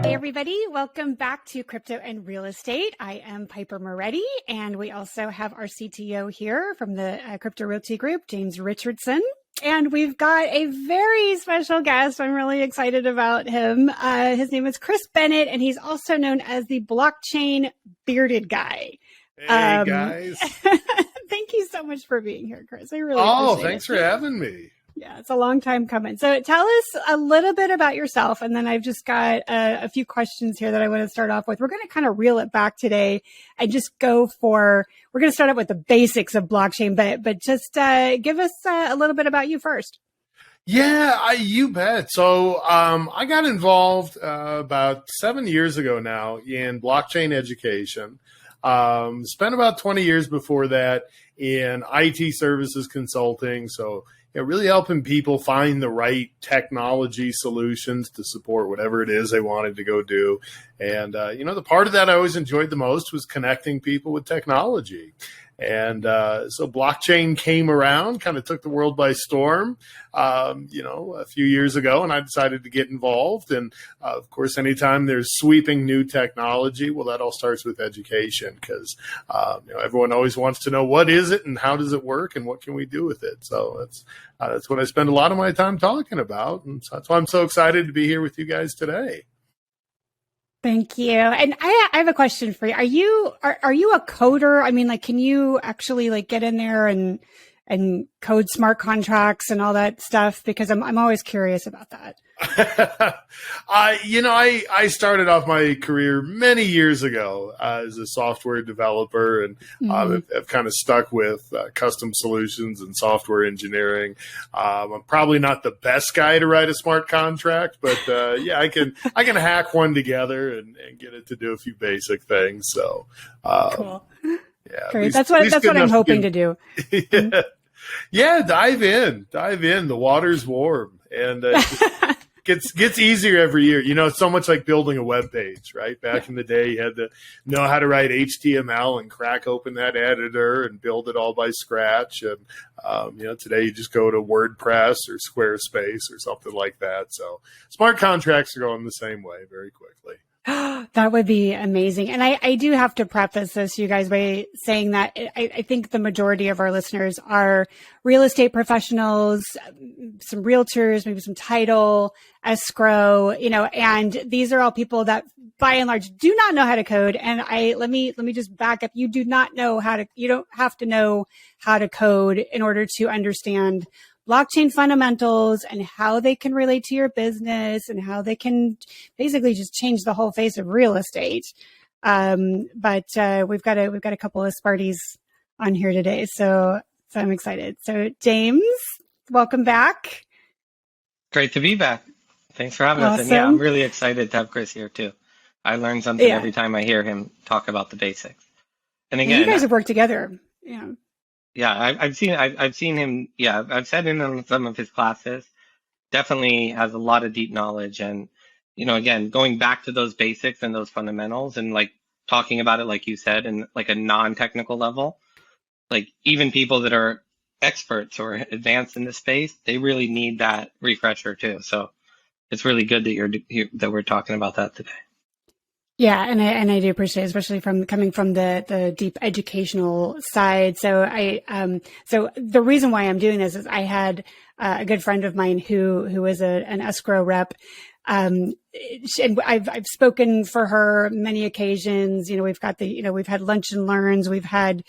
Everybody, welcome back to Crypto and Real Estate. I am Piper Moretti, and we also have our CTO here from the Crypto Realty Group, James Richardson. And we've got a very special guest. I'm really excited about him. His name is Kris Bennett, and he's also known as the blockchain bearded guy. Hey, guys. Thank you so much for being here, Kris. I really appreciate it. Thanks for having me. Yeah, it's a long time coming. So tell us a little bit about yourself, and then I've just got a few questions here that I want to start off with. We're going to kind of reel it back today and just we're going to start out with the basics of blockchain, but just give us a little bit about you first. Yeah, you bet. So I got involved about 7 years ago now in blockchain education. Spent about 20 years before that in IT services consulting. So really helping people find the right technology solutions to support whatever it is they wanted to go do. And, the part of that I always enjoyed the most was connecting people with technology. And so blockchain came around, kind of took the world by storm, a few years ago, and I decided to get involved. And of course, anytime there's sweeping new technology, well, that all starts with education because everyone always wants to know what is it and how does it work and what can we do with it. So that's what I spend a lot of my time talking about, and so that's why I'm so excited to be here with you guys today. Thank you. And I have a question for you. Are you a coder? I mean, can you actually get in there and code smart contracts and all that stuff? Because I'm always curious about that. I started off my career many years ago as a software developer, and I've kind of stuck with custom solutions and software engineering. I'm probably not the best guy to write a smart contract, but I can hack one together and get it to do a few basic things. So cool. Yeah, great. That's what I'm hoping to do. Yeah, dive in. The water's warm, and gets easier every year. It's so much like building a web page, right? Back in the day, you had to know how to write HTML and crack open that editor and build it all by scratch. And today you just go to WordPress or Squarespace or something like that. So smart contracts are going the same way very quickly. That would be amazing. And I do have to preface this, you guys, by saying that I think the majority of our listeners are real estate professionals, some realtors, maybe some title, escrow, and these are all people that by and large do not know how to code. And let me just back up. You don't have to know how to code in order to understand blockchain fundamentals and how they can relate to your business and how they can basically just change the whole face of real estate. But we've got a couple of Sparties on here today, so I'm excited. So James, welcome back. Great to be back. Thanks for having us. And yeah, I'm really excited to have Kris here too. I learn something every time I hear him talk about the basics. And again, you guys have worked together. Yeah. Yeah, I've seen him. Yeah, I've sat in on some of his classes. Definitely has a lot of deep knowledge, and again, going back to those basics and those fundamentals, and talking about it, like you said, in a non-technical level. Even people that are experts or advanced in the space, they really need that refresher too. So it's really good that we're talking about that today. Yeah, and I do appreciate it, especially coming from the deep educational side. So so the reason why I'm doing this is I had a good friend of mine who is an escrow rep. And I've spoken for her many occasions. We've got we've had lunch and learns, we've had,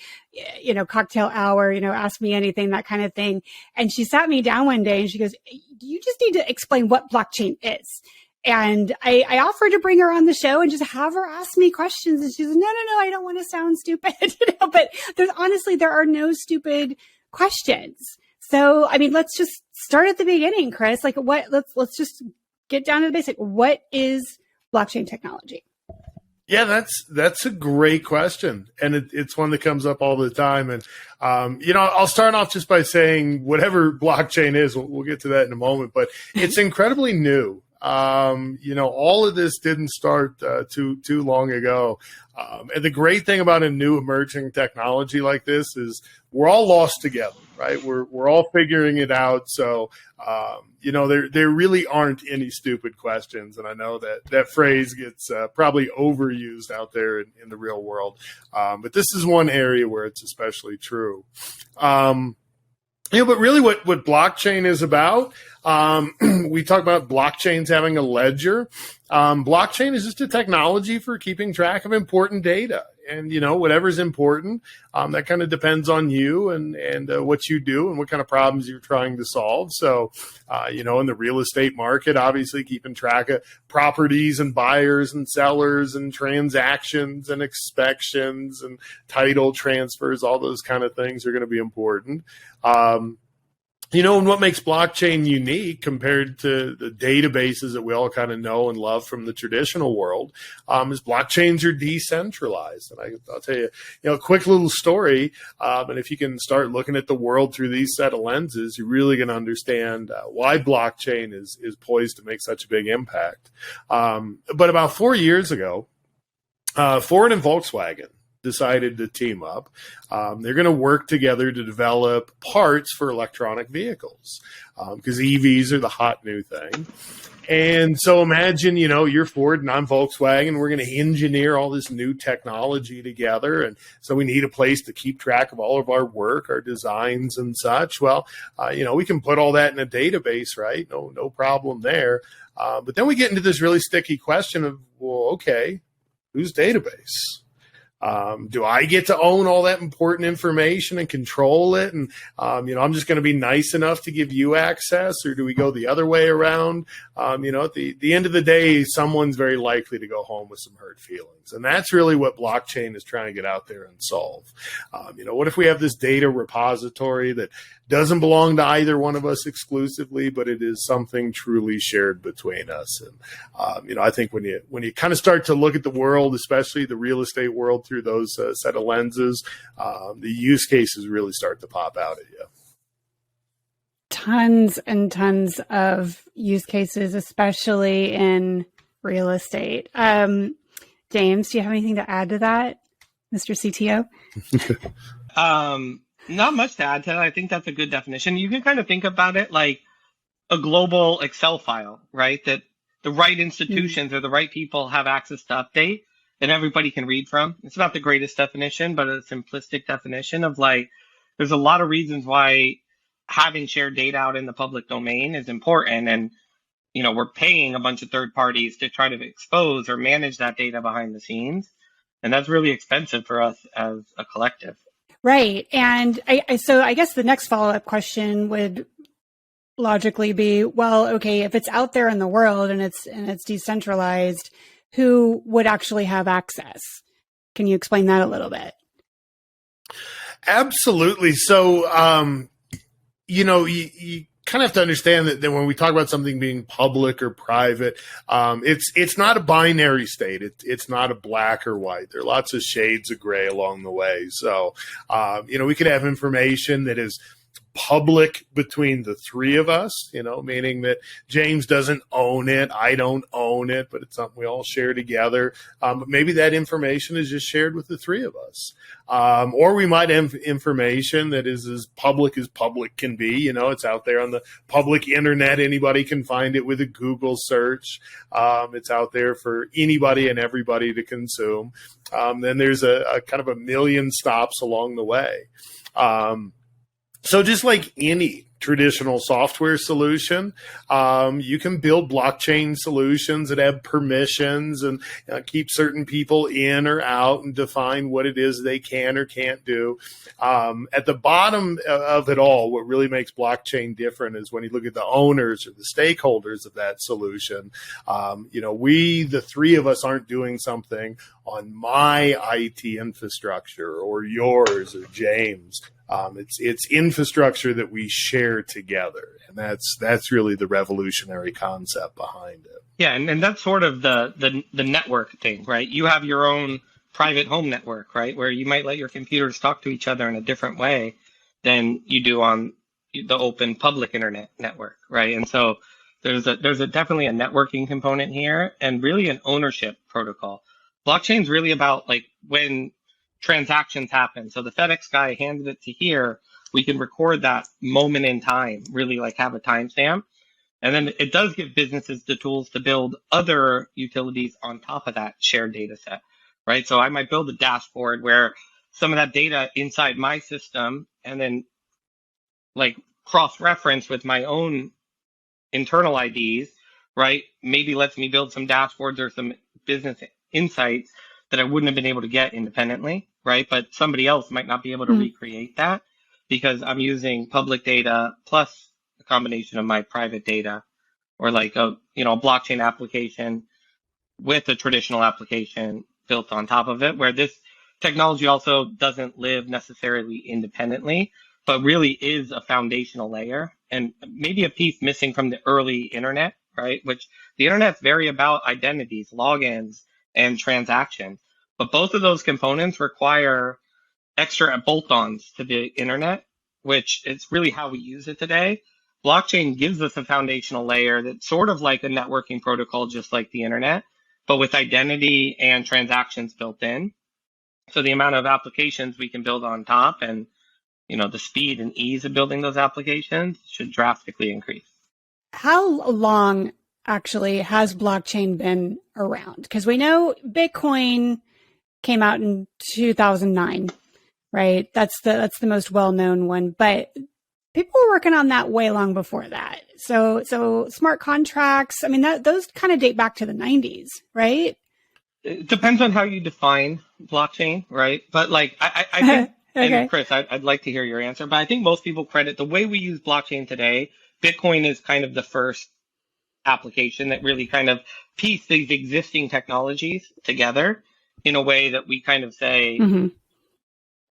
cocktail hour, ask me anything, that kind of thing. And she sat me down one day and she goes, "You just need to explain what blockchain is." And I offered to bring her on the show and just have her ask me questions. And she says, no, I don't want to sound stupid. But there are no stupid questions. So, I mean, let's just start at the beginning, Kris. Let's just get down to the basic. What is blockchain technology? Yeah, that's a great question. And it's one that comes up all the time. And, I'll start off just by saying whatever blockchain is, we'll get to that in a moment, but it's incredibly new. All of this didn't start too long ago. And the great thing about a new emerging technology like this is we're all lost together, right? We're all figuring it out. So, there really aren't any stupid questions. And I know that phrase gets probably overused out there in the real world. But this is one area where it's especially true. But really what blockchain is about, we talk about blockchains having a ledger. Blockchain is just a technology for keeping track of important data. And, whatever's important, that kind of depends on you and what you do and what kind of problems you're trying to solve. So, in the real estate market, obviously keeping track of properties and buyers and sellers and transactions and inspections and title transfers, all those kind of things are going to be important. And what makes blockchain unique compared to the databases that we all kind of know and love from the traditional world is blockchains are decentralized. And I'll tell you, a quick little story. And if you can start looking at the world through these set of lenses, you're really going to understand why blockchain is poised to make such a big impact. But about 4 years ago, Ford and Volkswagen decided to team up. They're going to work together to develop parts for electronic vehicles because EVs are the hot new thing. And so imagine, you're Ford and I'm Volkswagen. We're going to engineer all this new technology together. And so we need a place to keep track of all of our work, our designs and such. Well, we can put all that in a database, right? No problem there. But then we get into this really sticky question of, well, okay, whose database? Do I get to own all that important information and control it? And, I'm just going to be nice enough to give you access, or do we go the other way around? At the end of the day, someone's very likely to go home with some hurt feelings. And that's really what blockchain is trying to get out there and solve. What if we have this data repository that doesn't belong to either one of us exclusively, but it is something truly shared between us? And, I think when you kind of start to look at the world, especially the real estate world, through those set of lenses, the use cases really start to pop out at you. Tons and tons of use cases, especially in real estate. James, do you have anything to add to that, Mr. CTO? Not much to add to that. I think that's a good definition. You can kind of think about it like a global Excel file, right? That the right institutions or the right people have access to update and everybody can read from. It's not the greatest definition, but a simplistic definition of there's a lot of reasons why having shared data out in the public domain is important. And, we're paying a bunch of third parties to try to expose or manage that data behind the scenes. And that's really expensive for us as a collective. Right. And so I guess the next follow-up question would logically be, well, okay, if it's out there in the world and it's decentralized, who would actually have access? Can you explain that a little bit? Absolutely. So, you kind of have to understand that when we talk about something being public or private, it's not a binary state. It's not a black or white. There are lots of shades of gray along the way. So, we could have information that is public between the three of us, meaning that James doesn't own it, I don't own it, but it's something we all share together. But maybe that information is just shared with the three of us. Or we might have information that is as public can be. It's out there on the public internet. Anybody can find it with a Google search. It's out there for anybody and everybody to consume. Then there's a kind of a million stops along the way. So just like any traditional software solution, you can build blockchain solutions that have permissions and keep certain people in or out and define what it is they can or can't do. At the bottom of it all, what really makes blockchain different is when you look at the owners or the stakeholders of that solution. We, the three of us, aren't doing something on my IT infrastructure or yours or James. It's infrastructure that we share together, and that's really the revolutionary concept behind it. Yeah, and that's sort of the network thing, right? You have your own private home network, right, where you might let your computers talk to each other in a different way than you do on the open public internet network, right? And so there's definitely a networking component here, and really an ownership protocol. Blockchain's really about when transactions happen. So the FedEx guy handed it to here. we can record that moment in time, really like have a timestamp. And then it does give businesses the tools to build other utilities on top of that shared data set, right? So I might build a dashboard where some of that data inside my system and then like cross-reference with my own internal IDs, right? Maybe lets me build some dashboards or some business insights that I wouldn't have been able to get independently, right? But somebody else might not be able to recreate that because I'm using public data plus a combination of my private data or like a blockchain application with a traditional application built on top of it, where this technology also doesn't live necessarily independently, but really is a foundational layer and maybe a piece missing from the early internet, right? Which the internet's very about identities, logins, and transactions. But both of those components require extra bolt-ons to the internet, which is really how we use it today. Blockchain gives us a foundational layer that's sort of like a networking protocol, just like the internet, but with identity and transactions built in. So the amount of applications we can build on top and the speed and ease of building those applications should drastically increase. How long actually has blockchain been around? Because we know Bitcoin came out in 2009, right? That's the most well-known one, but people were working on that way long before that. So smart contracts, I mean, those kind of date back to the 90s, right? It depends on how you define blockchain, right? But like, I think, okay. And Kris, I'd like to hear your answer, but I think most people credit the way we use blockchain today. Bitcoin is kind of the first application that really kind of piece these existing technologies together in a way that we kind of say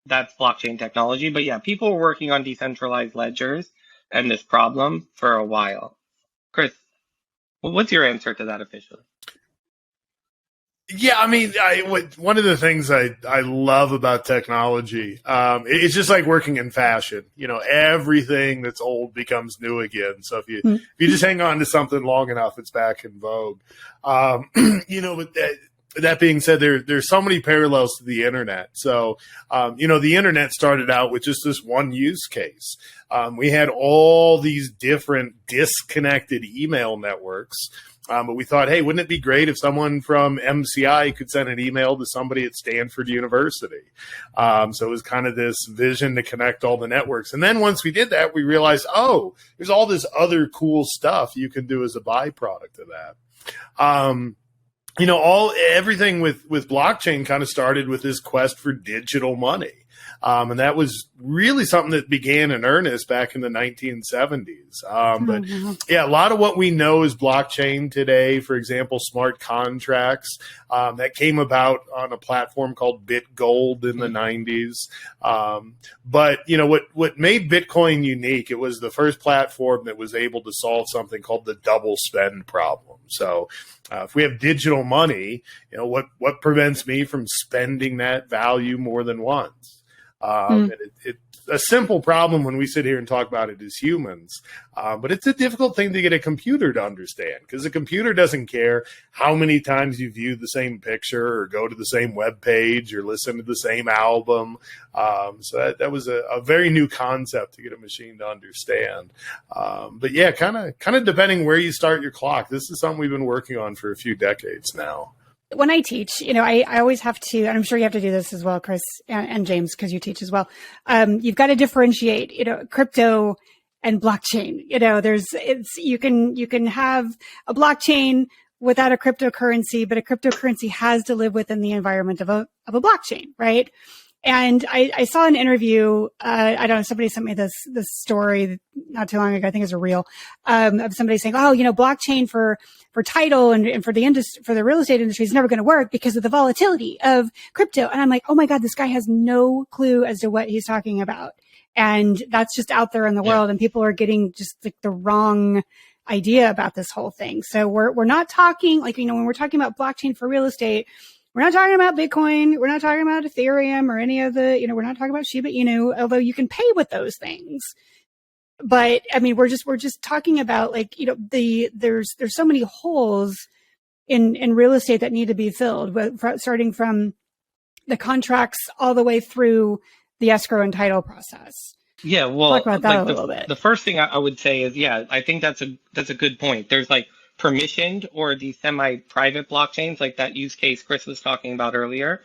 that's blockchain technology. But yeah, people were working on decentralized ledgers and this problem for a while. Kris, what's your answer to that officially? Yeah, I mean, one of the things I love about technology, it's just like working in fashion. Everything that's old becomes new again. So if you just hang on to something long enough, it's back in vogue. But that being said, there's so many parallels to the internet. So, the internet started out with just this one use case. We had all these different disconnected email networks. But we thought, hey, wouldn't it be great if someone from MCI could send an email to somebody at Stanford University? So it was kind of this vision to connect all the networks. And then once we did that, we realized, there's all this other cool stuff you can do as a byproduct of that. Everything with blockchain kind of started with this quest for digital money. And that was really something that began in earnest back in the 1970s. But yeah, a lot of what we know is blockchain today, for example, smart contracts, that came about on a platform called BitGold in the 90s. But what made Bitcoin unique, it was the first platform that was able to solve something called the double spend problem. So if we have digital money, what prevents me from spending that value more than once? And it's a simple problem when we sit here and talk about it as humans, but it's a difficult thing to get a computer to understand because the computer doesn't care how many times you view the same picture or go to the same web page or listen to the same album. So that was a very new concept to get a machine to understand. But yeah, kind of depending where you start your clock, this is something we've been working on for a few decades now. When I teach, I always have to, and I'm sure you have to do this as well, Kris and James, because you teach as well. You've got to differentiate, crypto and blockchain. You can have a blockchain without a cryptocurrency, but a cryptocurrency has to live within the environment of a blockchain, right? And I saw an interview, I don't know, somebody sent me this story not too long ago, I think it's a reel, of somebody saying, blockchain for title and for the industry, for the real estate industry is never going to work because of the volatility of crypto. And I'm like, oh my God, this guy has no clue as to what he's talking about. And that's just out there in the world, and people are getting just like the wrong idea about this whole thing. So we're not talking when we're talking about blockchain for real estate, we're not talking about Bitcoin. We're not talking about Ethereum or any of the, we're not talking about Shiba Inu, although you can pay with those things. But I mean, we're just talking about there's so many holes in real estate that need to be filled, starting from the contracts all the way through the escrow and title process. Yeah, Talk well, about that a like little bit. the first thing I would say is, yeah, I think that's a good point. There's like permissioned or the semi-private blockchains, like that use case Chris was talking about earlier.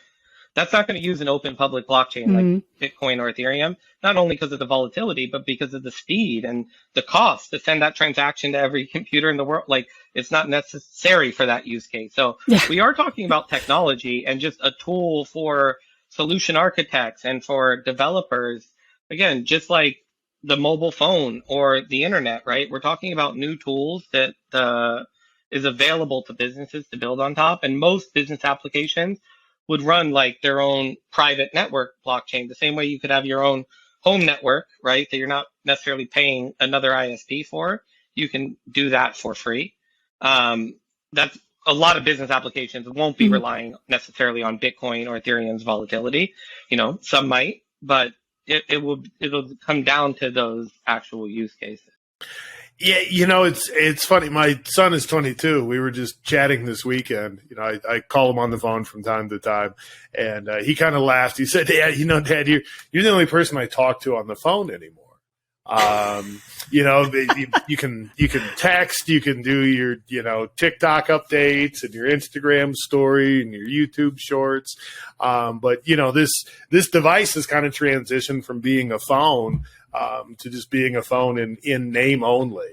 That's not going to use an open public blockchain like Mm, Bitcoin or Ethereum, not only because of the volatility, but because of the speed and the cost to send that transaction to every computer in the world. Like, it's not necessary for that use case. So yeah. we are talking about technology and just a tool for solution architects and for developers. Again, just like the mobile phone or the internet, right? We're talking about new tools that is available to businesses to build on top. And most business applications would run like their own private network blockchain, the same way you could have your own home network, right? That you're not necessarily paying another ISP for. You can do that for free. That's a lot of business applications won't be Mm. relying necessarily on Bitcoin or Ethereum's volatility. You know, some might, but it'll come down to those actual use cases. Yeah, it's funny. My son is 22. We were just chatting this weekend. I call him on the phone from time to time, and he kind of laughed. He said, "Yeah, Dad, you're the only person I talk to on the phone anymore. You can text, you can do your TikTok updates and your Instagram story and your YouTube shorts, but this device has kind of transitioned from being a phone." To just being a phone in name only.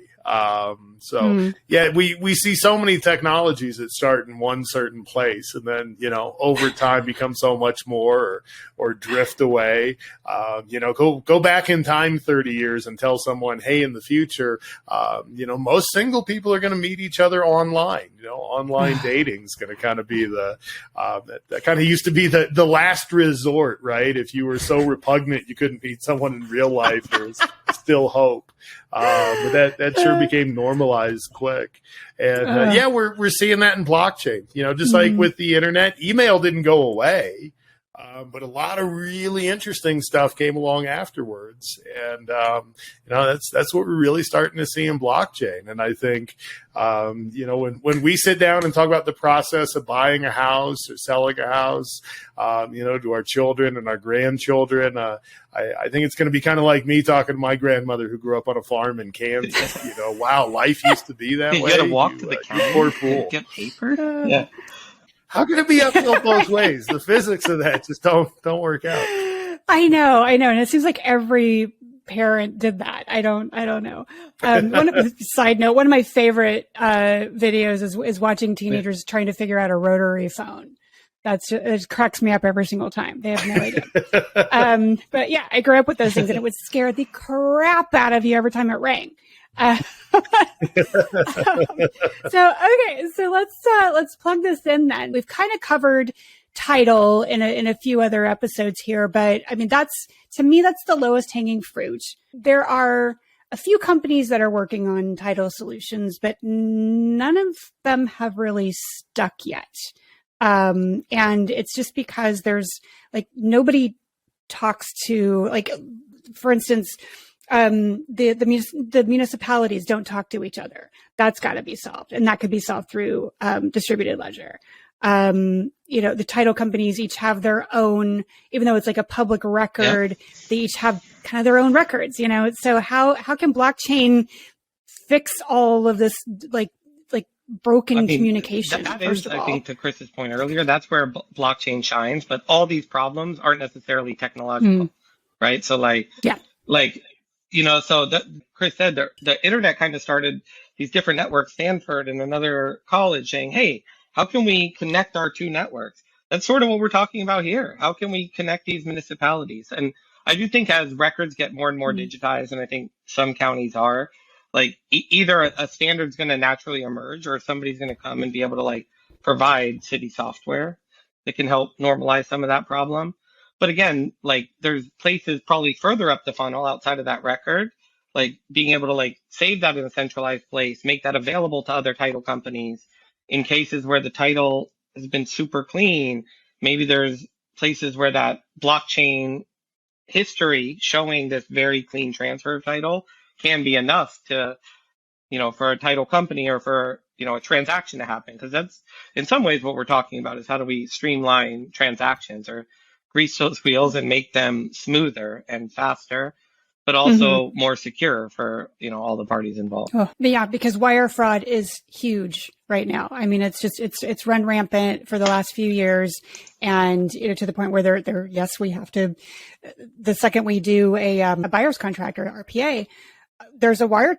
We see so many technologies that start in one certain place and then, over time become so much more or drift away. Go back in time 30 years and tell someone, hey, in the future, most single people are going to meet each other online. Online dating is going to kind of be that kind of used to be the last resort, right? If you were so repugnant you couldn't meet someone in real life, there was still hope. But that sure became normalized quick. And we're seeing that in blockchain. Just like with the internet, email didn't go away. But a lot of really interesting stuff came along afterwards, and that's what we're really starting to see in blockchain. And I think when we sit down and talk about the process of buying a house or selling a house, to our children and our grandchildren, I think it's going to be kind of like me talking to my grandmother who grew up on a farm in Kansas. Wow, life used to be that way. You got to walk to the county, poor fool. get paper. Yeah. How can it be uphill both ways? The physics of that just don't work out. I know. And it seems like every parent did that. I don't know. Side note, one of my favorite videos is watching teenagers trying to figure out a rotary phone. It cracks me up every single time. They have no idea. But yeah, I grew up with those things and it would scare the crap out of you every time it rang. So let's plug this in then. We've kind of covered title in a few other episodes here, but I mean, to me, that's the lowest hanging fruit. There are a few companies that are working on title solutions, but none of them have really stuck yet. And it's just because there's like nobody talks to, like, for instance, the municipalities don't talk to each other. That's got to be solved, and that could be solved through distributed ledger. The title companies each have their own, even though it's like a public record, they each have kind of their own records. So how can blockchain fix all of this like broken communication? That is, I think, to Chris's point earlier, that's where blockchain shines. But all these problems aren't necessarily technological, right? So Chris said the internet kind of started these different networks, Stanford and another college, saying, hey, how can we connect our two networks? That's sort of what we're talking about here. How can we connect these municipalities? And I do think as records get more and more digitized, and I think some counties are, like either a standard's going to naturally emerge or somebody's going to come and be able to like provide city software that can help normalize some of that problem. But again, like there's places probably further up the funnel outside of that record, like being able to like save that in a centralized place, make that available to other title companies in cases where the title has been super clean. Maybe there's places where that blockchain history showing this very clean transfer of title can be enough to, for a title company or for, a transaction to happen. Because that's in some ways what we're talking about is how do we streamline transactions or grease those wheels and make them smoother and faster. but also more secure for, all the parties involved. Oh, yeah, because wire fraud is huge right now. I mean, it's run rampant for the last few years, and to the point where yes, we have to. The second we do a buyer's contract or RPA, there's a wire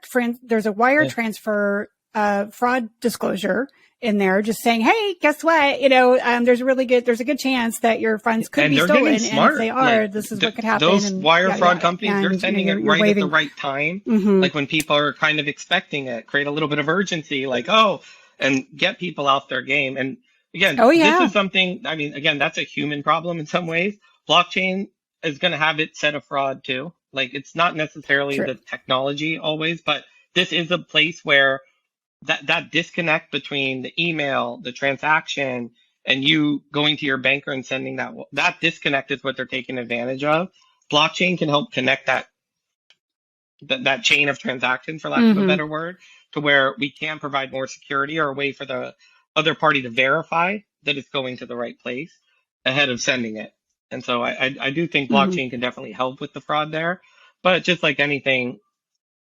transfer fraud disclosure in there, just saying, hey, guess what? There's a good chance that your funds could be stolen, and if they are, this is what could happen. Those wire fraud companies, they're sending it right at the right time, like when people are kind of expecting it, create a little bit of urgency, like, and get people off their game. And again, this is something, I mean, again, that's a human problem in some ways. Blockchain is going to have its set of fraud too. Like, it's not necessarily the technology always, but this is a place where that disconnect between the email, the transaction, and you going to your banker and sending that disconnect is what they're taking advantage of. Blockchain can help connect that chain of transactions, for lack of a better word, to where we can provide more security or a way for the other party to verify that it's going to the right place ahead of sending it. And so I do think blockchain can definitely help with the fraud there. But just like anything,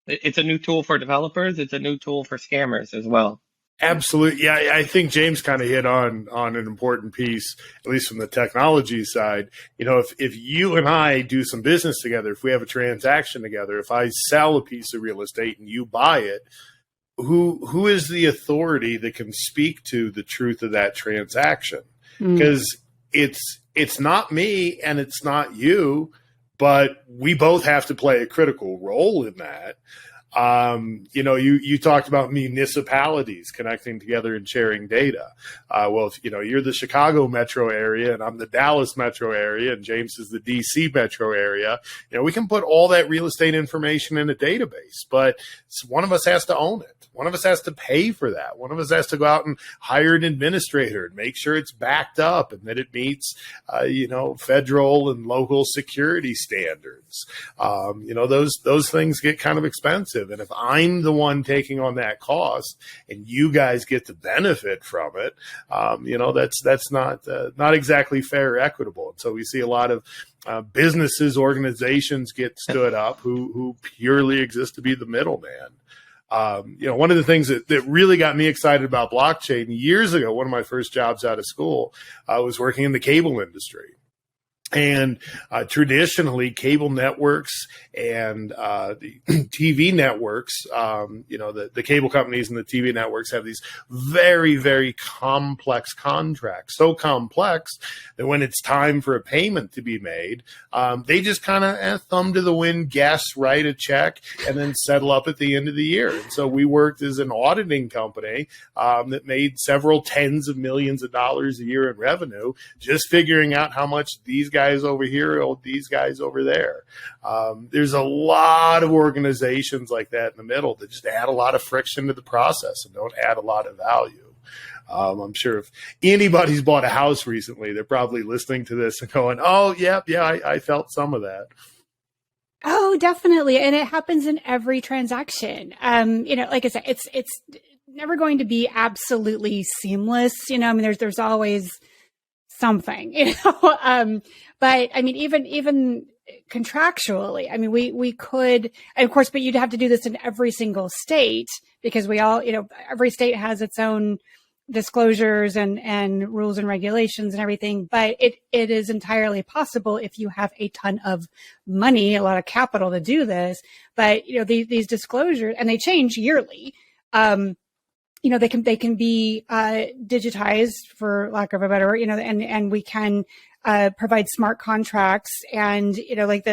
it's a new tool for developers. It's a new tool for scammers as well. Absolutely. Yeah, I think James kind of hit on an important piece, at least from the technology side. If you and I do some business together, if we have a transaction together, if I sell a piece of real estate and you buy it, who is the authority that can speak to the truth of that transaction? Because it's not me and it's not you, but we both have to play a critical role in that. You talked about municipalities connecting together and sharing data. Well, if you're the Chicago metro area and I'm the Dallas metro area and James is the DC metro area, we can put all that real estate information in a database, but one of us has to own it. One of us has to pay for that. One of us has to go out and hire an administrator and make sure it's backed up and that it meets, federal and local security standards. Those things get kind of expensive. And if I'm the one taking on that cost and you guys get to benefit from it, that's not exactly fair or equitable. And so we see a lot of businesses, organizations get stood up who purely exist to be the middleman. One of the things that really got me excited about blockchain years ago, one of my first jobs out of school, was working in the cable industry. And traditionally, cable networks and the TV networks, the cable companies and the TV networks have these very, very complex contracts. So complex that when it's time for a payment to be made, they just kind of thumb to the wind, guess, write a check, and then settle up at the end of the year. And so we worked as an auditing company that made several tens of millions of dollars a year in revenue, just figuring out how much these guys over here owe these guys over there. There's a lot of organizations like that in the middle that just add a lot of friction to the process and don't add a lot of value. I'm sure if anybody's bought a house recently, they're probably listening to this and going, oh, yeah, I felt some of that. Oh, definitely. And it happens in every transaction. Like I said, it's never going to be absolutely seamless. There's always something, but I mean, even contractually, I mean, we could, of course, but you'd have to do this in every single state because we all, every state has its own disclosures and rules and regulations and everything, but it is entirely possible if you have a ton of money, a lot of capital to do this. But, these disclosures, and they change yearly. They can be digitized, for lack of a better word, and we can provide smart contracts, and like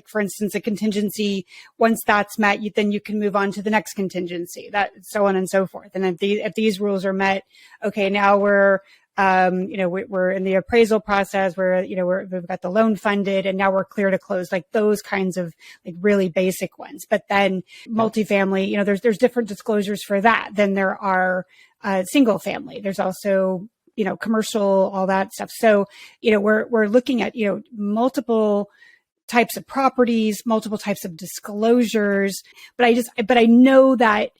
for instance, a contingency. Once that's met, then you can move on to the next contingency. That so on and so forth. And if these rules are met, okay, now we're we're in the appraisal process. We've got the loan funded, and now we're clear to close. Like those kinds of like really basic ones. But then multifamily, there's different disclosures for that than there are single family. There's also commercial, all that stuff. So we're looking at multiple types of properties, multiple types of disclosures. But I know that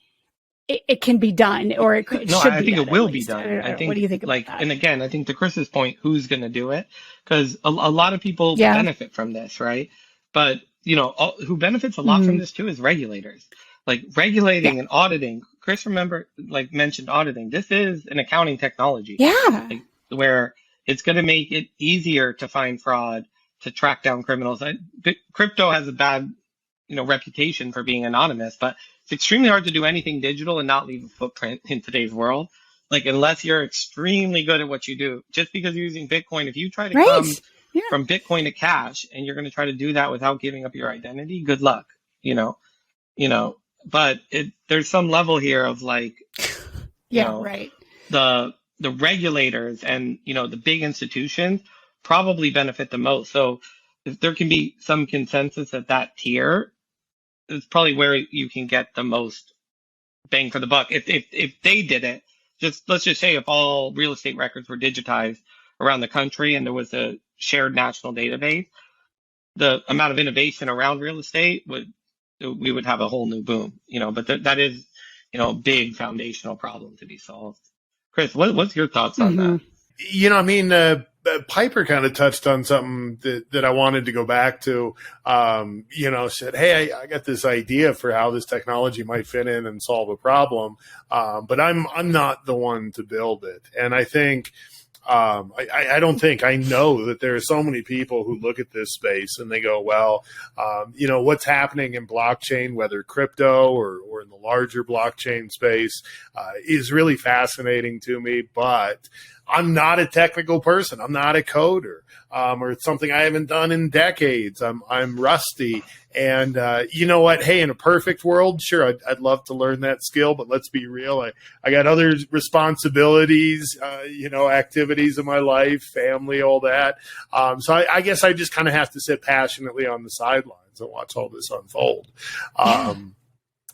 it can be done, or it should be done. I think it will be done. I think, what do you think about that? And again, I think to Chris's point, who's going to do it? Because a lot of people benefit from this, right? But who benefits a lot from this too is regulators. Like regulating and auditing. Kris, mentioned auditing. This is an accounting technology. Yeah. Like, where it's going to make it easier to find fraud, to track down criminals. Crypto has a bad, reputation for being anonymous, but it's extremely hard to do anything digital and not leave a footprint in today's world. Like, unless you're extremely good at what you do, just because you're using Bitcoin, if you try to come from Bitcoin to cash and you're going to try to do that without giving up your identity, good luck, but there's some level here of like, the regulators and, the big institutions probably benefit the most. So if there can be some consensus at that tier, it's probably where you can get the most bang for the buck. If they did it, let's just say if all real estate records were digitized around the country and there was a shared national database, the amount of innovation around real estate we would have a whole new boom, but that is, a big foundational problem to be solved. Kris, what's your thoughts on that? Piper kind of touched on something that I wanted to go back to, said, hey, I got this idea for how this technology might fit in and solve a problem. But I'm not the one to build it. And I think, I know that there are so many people who look at this space and they go, well, what's happening in blockchain, whether crypto or in the larger blockchain space, is really fascinating to me, but I'm not a technical person. I'm not a coder, or it's something I haven't done in decades. I'm rusty. And you know what? Hey, in a perfect world, sure, I'd love to learn that skill, but let's be real. I got other responsibilities, activities in my life, family, all that. So I guess I just kind of have to sit passionately on the sidelines and watch all this unfold.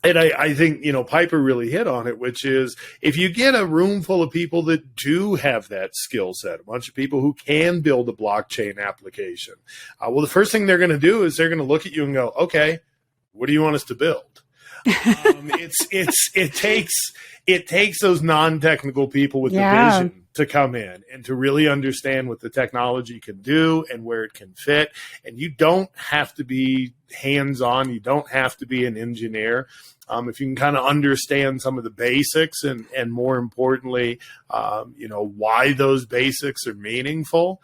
And I think, Piper really hit on it, which is if you get a room full of people that do have that skill set, a bunch of people who can build a blockchain application, well, the first thing they're going to do is they're going to look at you and go, okay, what do you want us to build? It takes those non-technical people with the vision to come in and to really understand what the technology can do and where it can fit. And you don't have to be hands-on. You don't have to be an engineer. If you can kind of understand some of the basics and more importantly, why those basics are meaningful,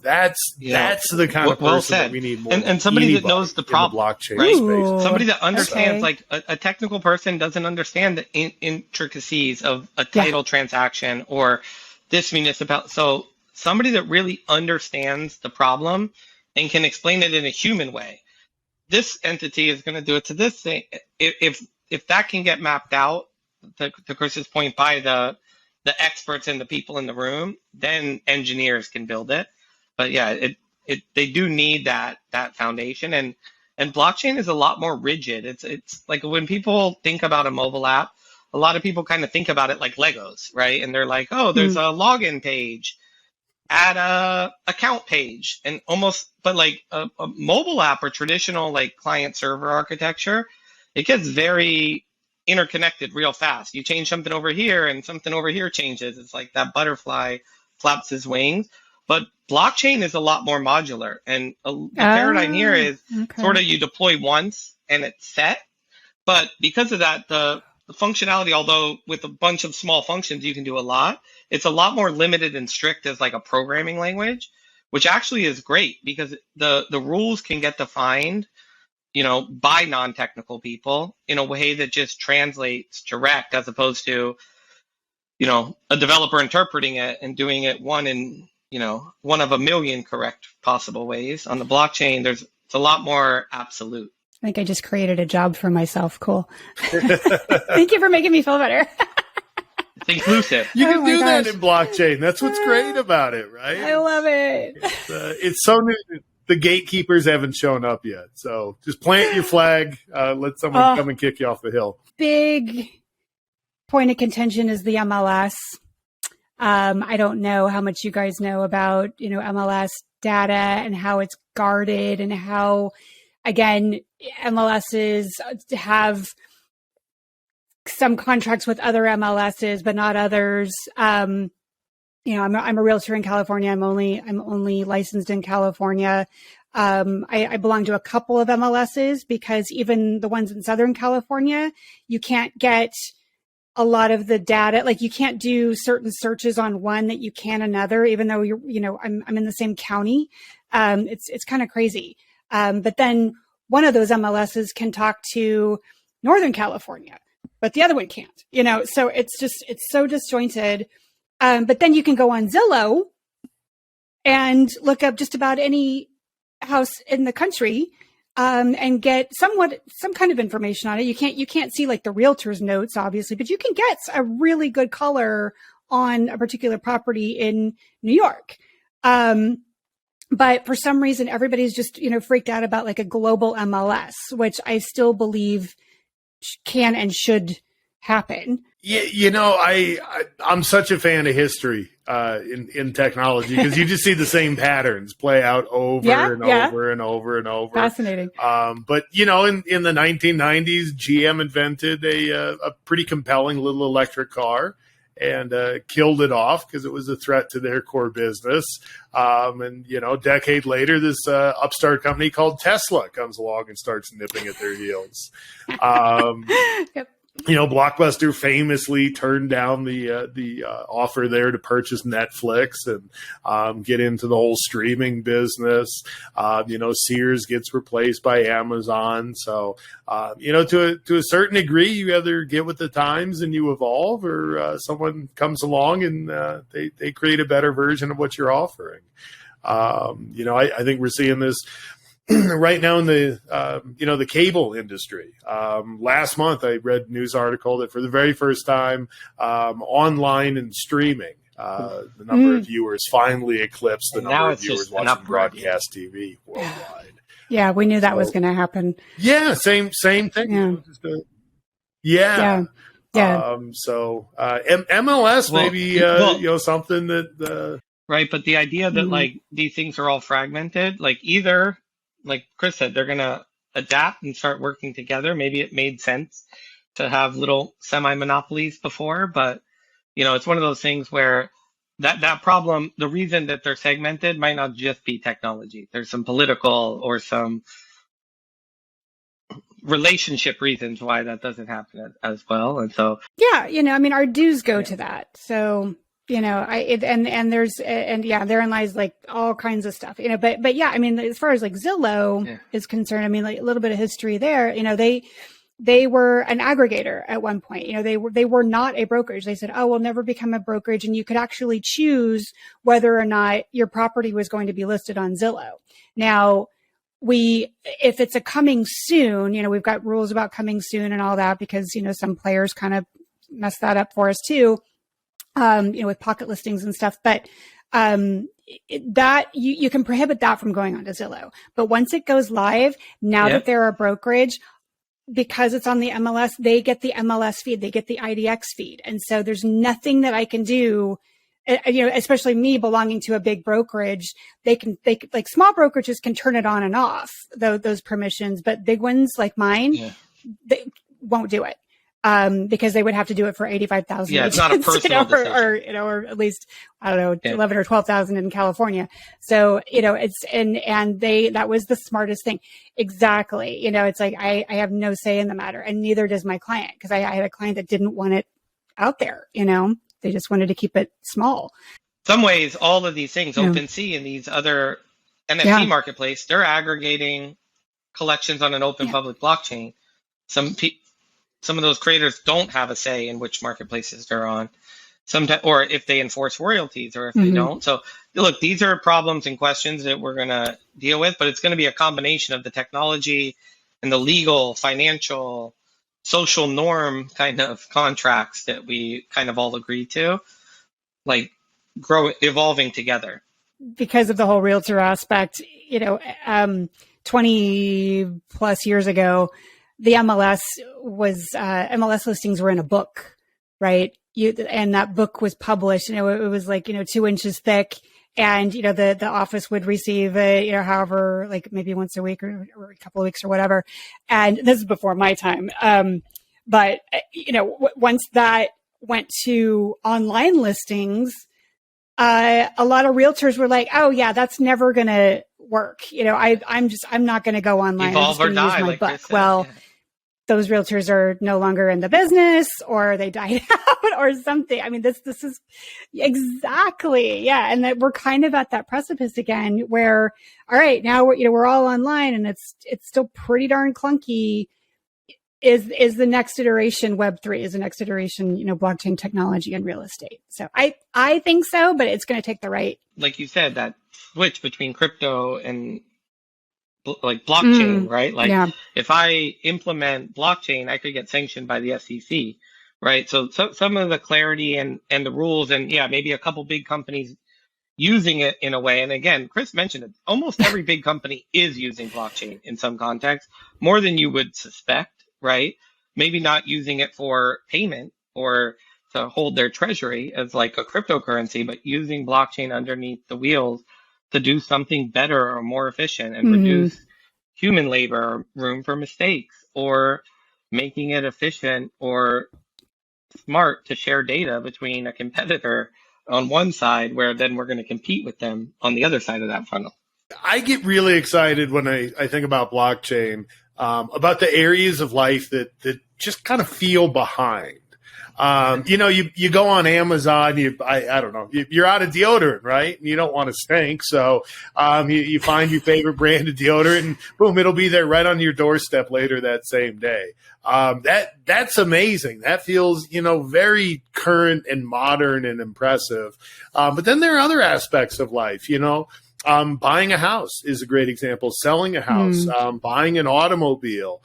that's the kind of person that we need more. And somebody that knows the problem, blockchain right? space. Somebody that understands, like a technical person doesn't understand the intricacies of a title transaction or this municipality. So somebody that really understands the problem and can explain it in a human way. This entity is going to do it to this thing. If that can get mapped out, to Kris's point, by the experts and the people in the room, then engineers can build it. But yeah, they do need that foundation, and blockchain is a lot more rigid. It's like when people think about a mobile app, a lot of people kind of think about it like Legos, right? And they're like, oh, there's a login page, add a account page, and but like a mobile app or traditional like client server architecture, it gets very interconnected real fast. You change something over here and something over here changes. It's like that butterfly flaps his wings. But blockchain is a lot more modular. And the paradigm here is sort of you deploy once and it's set. But because of that, the functionality, although with a bunch of small functions, you can do a lot, it's a lot more limited and strict as like a programming language, which actually is great because the rules can get defined by non-technical people in a way that just translates direct, as opposed to, a developer interpreting it and doing it one of a million correct possible ways. On the blockchain, it's a lot more absolute. I think I just created a job for myself. Cool. Thank you for making me feel better. It's inclusive. You can do that in blockchain. That's what's great about it, right? I love it. It's so new. The gatekeepers haven't shown up yet. So just plant your flag. Let someone come and kick you off the hill. Big point of contention is the MLS. I don't know how much you guys know about, MLS data and how it's guarded and how, again, MLSs have some contracts with other MLSs, but not others. I'm a realtor in California. I'm only licensed in California. I belong to a couple of MLSs because even the ones in Southern California, you can't get a lot of the data. Like you can't do certain searches on one that you can another, even though I'm in the same county. It's kind of crazy. But then one of those MLSs can talk to Northern California, but the other one can't, so it's so disjointed. But then you can go on Zillow and look up just about any house in the country, and get some kind of information on it. You can't see like the realtor's notes, obviously, but you can get a really good color on a particular property in New York. But for some reason, everybody's just, freaked out about like a global MLS, which I still believe can and should happen. Yeah, I'm such a fan of history in technology because you just see the same patterns play out over and over and over and over. Fascinating. But in the 1990s, GM invented a pretty compelling little electric car and killed it off because it was a threat to their core business. And a decade later, this upstart company called Tesla comes along and starts nipping at their heels. Yep. Blockbuster famously turned down the offer there to purchase Netflix and get into the whole streaming business. Sears gets replaced by Amazon. So, to a certain degree, you either get with the times and you evolve, or someone comes along and they create a better version of what you're offering. I think we're seeing this right now in the the cable industry. Last month, I read a news article that for the very first time, online and streaming, the number of viewers finally eclipsed the number of viewers watching broadcast TV worldwide. Yeah, we knew that was going to happen. Yeah, same thing. Yeah. So MLS maybe something that right, but the idea that like these things are all fragmented, like either, like Kris said, they're going to adapt and start working together. Maybe it made sense to have little semi-monopolies before, but, it's one of those things where that problem, the reason that they're segmented might not just be technology. There's some political or some relationship reasons why that doesn't happen as well. And so, our dues go to that. So, therein lies like all kinds of stuff, but yeah, as far as like Zillow is concerned, like a little bit of history there, they were an aggregator at one point, they were not a brokerage. They said, oh, we'll never become a brokerage. And you could actually choose whether or not your property was going to be listed on Zillow. Now, if it's a coming soon, we've got rules about coming soon and all that because, some players kind of mess that up for us too. With pocket listings and stuff, but that you can prohibit that from going onto Zillow. But once it goes live, now that they're a brokerage, because it's on the MLS, they get the MLS feed, they get the IDX feed, and so there's nothing that I can do. Especially me belonging to a big brokerage, they can like small brokerages can turn it on and off those permissions, but big ones like mine, they won't do it. Because they would have to do it for 85,000. Yeah, it's not a personal decision. or at least, I don't know, 11 or 12,000 in California. So, that was the smartest thing. Exactly. It's like, I have no say in the matter, and neither does my client. Cause I had a client that didn't want it out there, they just wanted to keep it small. Some ways, all of these things, OpenSea and these other NFT marketplace, they're aggregating collections on an open public blockchain. Some of those creators don't have a say in which marketplaces they're on, sometimes, or if they enforce royalties or if they don't. So look, these are problems and questions that we're going to deal with, but it's going to be a combination of the technology and the legal, financial, social norm kind of contracts that we kind of all agree to, like evolving together. Because of the whole realtor aspect, 20 plus years ago, the MLS listings were in a book, right? And that book was published, it was like, 2 inches thick, and, the office would receive however, like maybe once a week or a couple of weeks or whatever. And this is before my time. But once that went to online listings, a lot of realtors were like, oh yeah, that's never going to work. I'm not going to go online. Evolve or die, like Kris said. Well, those realtors are no longer in the business, or they died out, or something. I mean, this is exactly, yeah. And that we're kind of at that precipice again, where, all right, now we're all online, and it's still pretty darn clunky. Is the next iteration Web3? Is the next iteration, blockchain technology and real estate? So I think so, but it's going to take the right, like you said, that switch between crypto and like blockchain, right? Like if I implement blockchain, I could get sanctioned by the SEC, right? So some of the clarity and the rules, and maybe a couple big companies using it in a way. And again, Kris mentioned it. Almost every big company is using blockchain in some context, more than you would suspect, right? Maybe not using it for payment or to hold their treasury as like a cryptocurrency, but using blockchain underneath the wheels to do something better or more efficient and reduce human labor or room for mistakes, or making it efficient or smart to share data between a competitor on one side, where then we're going to compete with them on the other side of that funnel. I get really excited when I think about blockchain, about the areas of life that just kind of feel behind. You go on Amazon, I don't know, you're out of deodorant, right? You don't want to stink. So, you find your favorite brand of deodorant, and boom, it'll be there right on your doorstep later that same day. That's amazing. That feels, very current and modern and impressive. But then there are other aspects of life, buying a house is a great example. Selling a house, buying an automobile,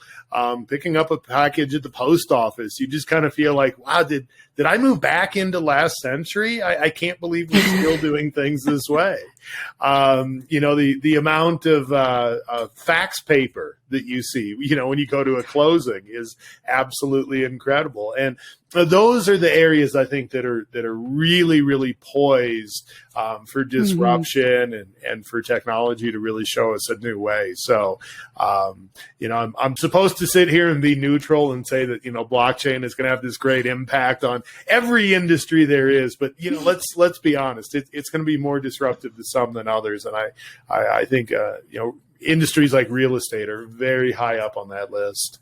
picking up a package at the post office. You just kind of feel like, wow, did I move back into last century? I can't believe we're still doing things this way. The amount of fax paper that you see, when you go to a closing is absolutely incredible. And those are the areas I think that are really, really poised for disruption and for technology to really show us a new way. So, I'm supposed to sit here and be neutral and say that, blockchain is going to have this great impact on every industry there is. But, let's be honest, it's going to be more disruptive to some than others. And I think, industries like real estate are very high up on that list.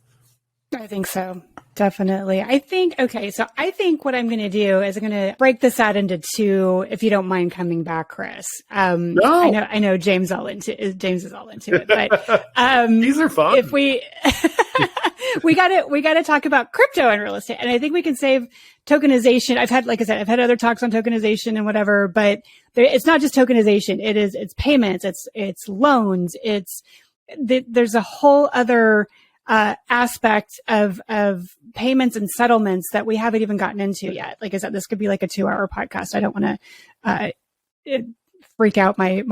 I think so. Definitely. I think what I'm going to do is I'm going to break this out into two, if you don't mind coming back, Kris. No. I know James is all into it, but, these are fun. If we got to talk about crypto and real estate. And I think we can save tokenization. I've had other talks on tokenization and whatever, but it's not just tokenization. It's payments, it's loans. There's a whole other aspect of payments and settlements that we haven't even gotten into yet. Like I said, this could be like a 2-hour podcast. I don't want to freak out my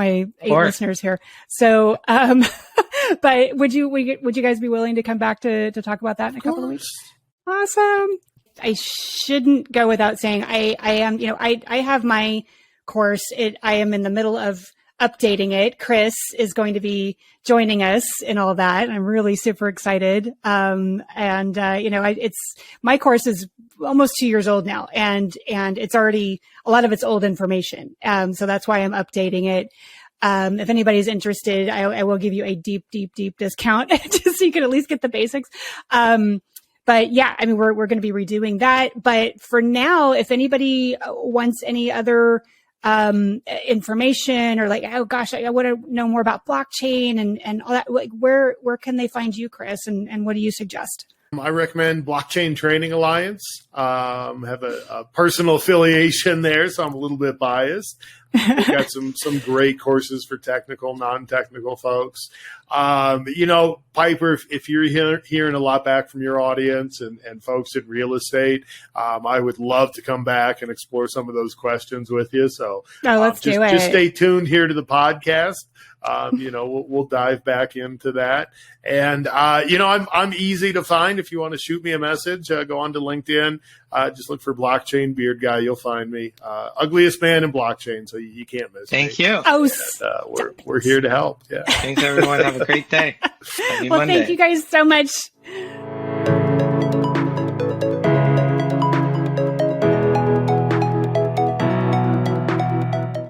8 listeners here. So, but would you guys be willing to come back to talk about that in a couple of weeks? Awesome. I shouldn't go without saying I am, I have my course. I am in the middle of updating it. Kris is going to be joining us in all that. I'm really super excited. It's my course is almost 2 years old now, and it's already a lot of it's old information. So that's why I'm updating it. If anybody's interested, I will give you a deep discount just so you can at least get the basics. But yeah, I mean, we're going to be redoing that. But for now, if anybody wants any other information, or like, oh gosh, I want to know more about blockchain and all that, like, where can they find you, Kris, and what do you suggest? I recommend Blockchain Training Alliance. Have a personal affiliation there, so I'm a little bit biased. We've got some great courses for technical, non-technical folks. Piper, if you're hearing a lot back from your audience and folks in real estate, I would love to come back and explore some of those questions with you. So let's do it. Just stay tuned here to the podcast. We'll dive back into that. And, I'm easy to find. If you want to shoot me a message, go on to LinkedIn, just look for Blockchain Beard Guy. You'll find me. Ugliest man in blockchain. So you can't miss me. Thank you. We're here to help. Yeah. Thanks everyone. Have a great day. Well, thank you guys so much.